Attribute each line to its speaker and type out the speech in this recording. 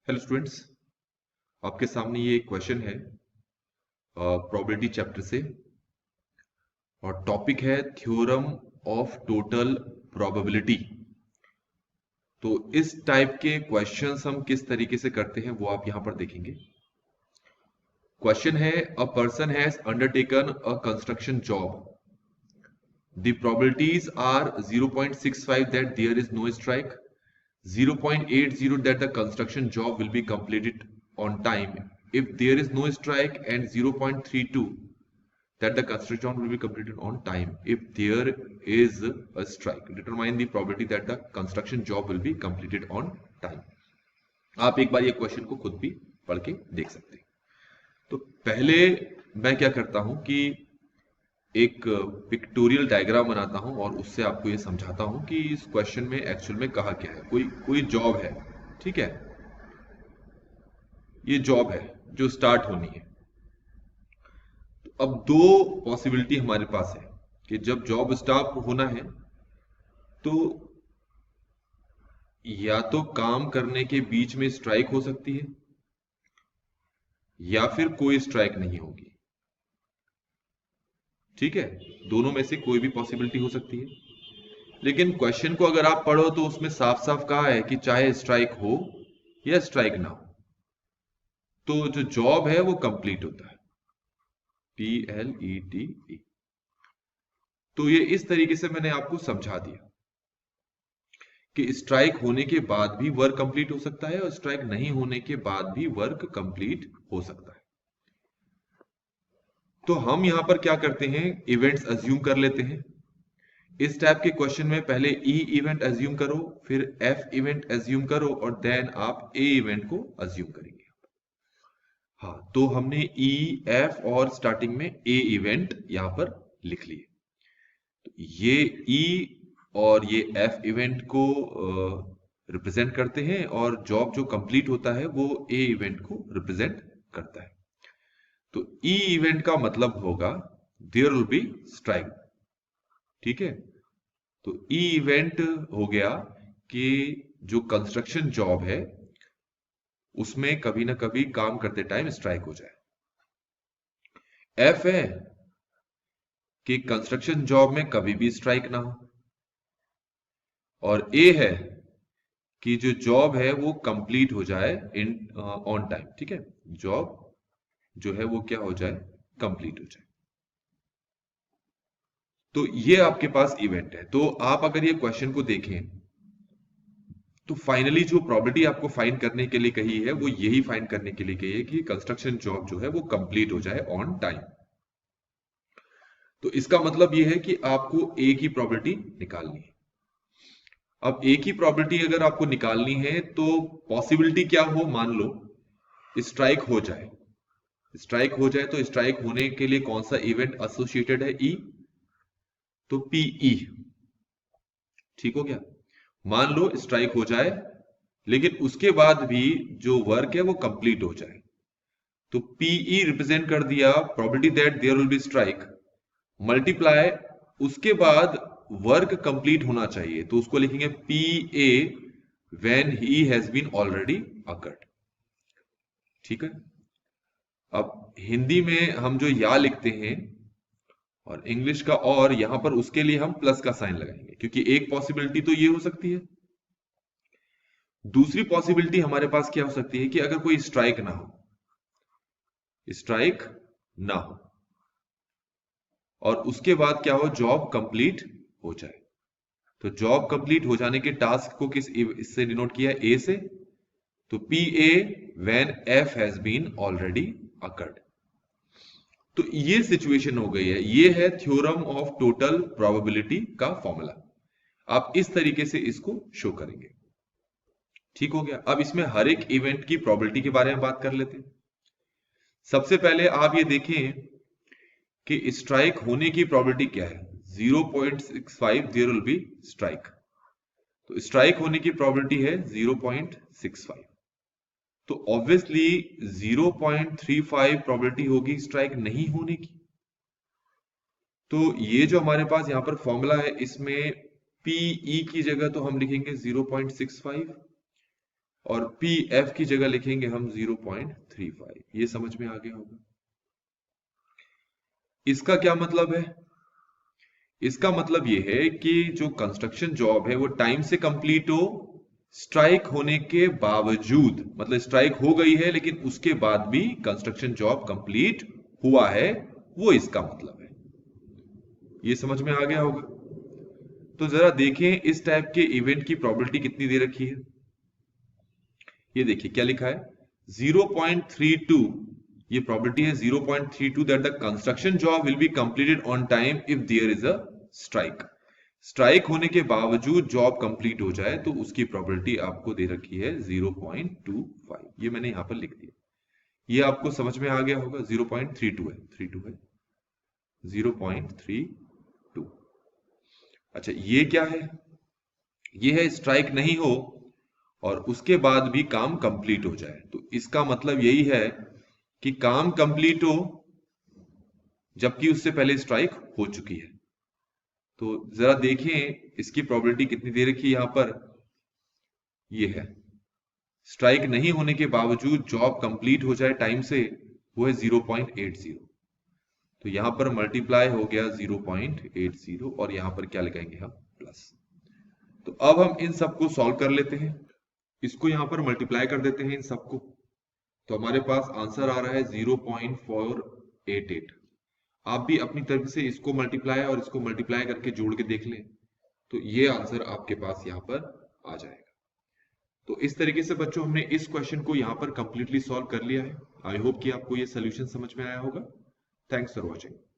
Speaker 1: Hello students, आपके सामने ये क्वेश्चन है प्रोबेबिलिटी चैप्टर से और टॉपिक है थ्योरम ऑफ टोटल प्रोबेबिलिटी। तो इस टाइप के क्वेश्चंस हम किस तरीके से करते हैं वो आप यहां पर देखेंगे। क्वेश्चन है, a person has undertaken a construction job, the probabilities are 0.65 that there is no strike, 0.80 that the construction job will be completed on time if there is no strike, and 0.32 that the construction will be completed on time if there is a strike. Determine the probability that the construction job will be completed on time. आप एक बार ये question को खुद भी पढ़ के देख सकते हैं। तो पहले मैं क्या करता हूं कि एक पिक्टोरियल डायग्राम बनाता हूं और उससे आपको ये समझाता हूं कि इस क्वेश्चन में एक्चुअल में कहा क्या है। कोई जॉब है, ठीक है, ये जॉब है जो स्टार्ट होनी है। तो अब दो पॉसिबिलिटी हमारे पास है कि जब जॉब स्टार्ट होना है तो या तो काम करने के बीच में स्ट्राइक हो सकती है या फिर कोई स्ट्राइक नहीं होगी। ठीक है, दोनों में से कोई भी पॉसिबिलिटी हो सकती है। लेकिन क्वेश्चन को अगर आप पढ़ो तो उसमें साफ साफ कहा है कि चाहे स्ट्राइक हो या स्ट्राइक ना हो तो जो जॉब है वो कंप्लीट होता है, PLETE। तो ये इस तरीके से मैंने आपको समझा दिया कि स्ट्राइक होने के बाद भी वर्क कंप्लीट हो सकता है और स्ट्राइक नहीं होने के बाद भी वर्क कंप्लीट हो सकता है। तो हम यहां पर क्या करते हैं, इवेंट्स अज्यूम कर लेते हैं। इस टाइप के क्वेश्चन में पहले ई इवेंट अज्यूम करो, फिर एफ इवेंट अज्यूम करो और देन आप ए इवेंट को अज्यूम करेंगे। हाँ, तो हमने ई, एफ और स्टार्टिंग में ए इवेंट यहां पर लिख लिए। तो ये ई और ये एफ इवेंट को रिप्रेजेंट करते हैं और जॉब जो कंप्लीट होता है वो ए इवेंट को रिप्रेजेंट करता है। तो ई इवेंट का मतलब होगा देयर विल बी स्ट्राइक। ठीक है, तो ई इवेंट हो गया कि जो कंस्ट्रक्शन जॉब है उसमें कभी ना कभी काम करते टाइम स्ट्राइक हो जाए। एफ है कि कंस्ट्रक्शन जॉब में कभी भी स्ट्राइक ना हो, और ए है कि जो जॉब है वो कंप्लीट हो जाए इन ऑन टाइम। ठीक है, जॉब जो है वो क्या हो जाए, कंप्लीट हो जाए। तो ये आपके पास इवेंट है। तो आप अगर ये क्वेश्चन को देखें तो फाइनली जो प्रॉपर्टी आपको फाइंड करने के लिए कही है वो यही फाइंड करने के लिए कही है कि कंस्ट्रक्शन जॉब जो है वो कंप्लीट हो जाए ऑन टाइम। तो इसका मतलब ये है कि आपको ए की प्रॉपर्टी निकालनी है। अब ए की प्रॉपर्टी अगर आपको निकालनी है तो पॉसिबिलिटी क्या हो, मान लो स्ट्राइक हो जाए। स्ट्राइक हो जाए तो स्ट्राइक होने के लिए कौन सा इवेंट एसोसिएटेड है, ई, तो पीई। ठीक हो गया, मान लो स्ट्राइक हो जाए लेकिन उसके बाद भी जो वर्क है वो कंप्लीट हो जाए, तो पीई रिप्रेजेंट कर दिया probability that there will be strike, multiply उसके बाद वर्क कंप्लीट होना चाहिए तो उसको लिखेंगे P A when he has been already occurred. ठीक है, अब हिंदी में हम जो या लिखते हैं और इंग्लिश का और, यहां पर उसके लिए हम प्लस का साइन लगाएंगे क्योंकि एक पॉसिबिलिटी तो ये हो सकती है। दूसरी पॉसिबिलिटी हमारे पास क्या हो सकती है कि अगर कोई स्ट्राइक ना हो, स्ट्राइक ना हो और उसके बाद क्या हो, जॉब कंप्लीट हो जाए। तो जॉब कंप्लीट हो जाने के टास्क को किस इससे डिनोट किया, ए से, तो P A when F has been already occurred. तो ये सिचुएशन हो गई है, ये है थ्योरम ऑफ टोटल प्रोबेबिलिटी का फॉर्मूला। आप इस तरीके से इसको शो करेंगे। ठीक हो गया, अब इसमें हर एक इवेंट की प्रोबेबिलिटी के बारे में बात कर लेते हैं। सबसे पहले आप ये देखें कि स्ट्राइक होने की प्रोबेबिलिटी क्या है, 0.65 देयर विल बी स्ट्राइक। तो स्ट्राइक होने की प्रोबेबिलिटी है 0.65, तो ऑब्वियसली 0.35 प्रोबेबिलिटी होगी स्ट्राइक नहीं होने की। तो ये जो हमारे पास यहां पर फॉर्मूला है इसमें पीई की जगह तो हम लिखेंगे 0.65 और पी एफ की जगह लिखेंगे हम 0.35। ये समझ में आ गया होगा। इसका क्या मतलब है? इसका मतलब ये है कि जो कंस्ट्रक्शन जॉब है वो टाइम से कंप्लीट हो, स्ट्राइक होने के बावजूद, मतलब स्ट्राइक हो गई है लेकिन उसके बाद भी कंस्ट्रक्शन जॉब कंप्लीट हुआ है, वो इसका मतलब है। ये समझ में आ गया होगा। तो जरा देखें इस टाइप के इवेंट की प्रोबेबिलिटी कितनी दे रखी है। ये देखिए क्या लिखा है, 0.32। ये प्रोबेबिलिटी है 0.32 that the construction job will be completed on time if there is a strike. Strike होने के बावजूद जॉब कंप्लीट हो जाए तो उसकी प्रोबेबिलिटी आपको दे रखी है 0.25। ये मैंने यहां पर लिख दिया। ये आपको समझ में आ गया होगा। 0.32 है, 32 है, 0.32। अच्छा ये क्या है? ये है स्ट्राइक नहीं हो और उसके बाद भी काम कंप्लीट हो जाए। तो इसका मतलब यही है कि काम कंप्लीट हो जबकि उससे पहले स्ट्राइक हो चुकी है। तो जरा देखें इसकी प्रोबेबिलिटी कितनी दे रखी है यहां पर। ये है स्ट्राइक नहीं होने के बावजूद जॉब कंप्लीट हो जाए टाइम से, वो है 0.80। तो यहां पर मल्टीप्लाई हो गया 0.80 और यहां पर क्या लगाएंगे हम, प्लस। तो अब हम इन सबको सॉल्व कर लेते हैं। इसको यहां पर मल्टीप्लाई कर देते हैं इन सबको। तो हमारे पास आंसर आ रहा है 0.488। आप भी अपनी तरफ से इसको मल्टीप्लाई और इसको मल्टीप्लाई करके जोड़ के देख लें, तो ये आंसर आपके पास यहां पर आ जाएगा। तो इस तरीके से बच्चों हमने इस क्वेश्चन को यहां पर कंप्लीटली सॉल्व कर लिया है। आई होप कि आपको ये सोल्यूशन समझ में आया होगा। Thanks for watching.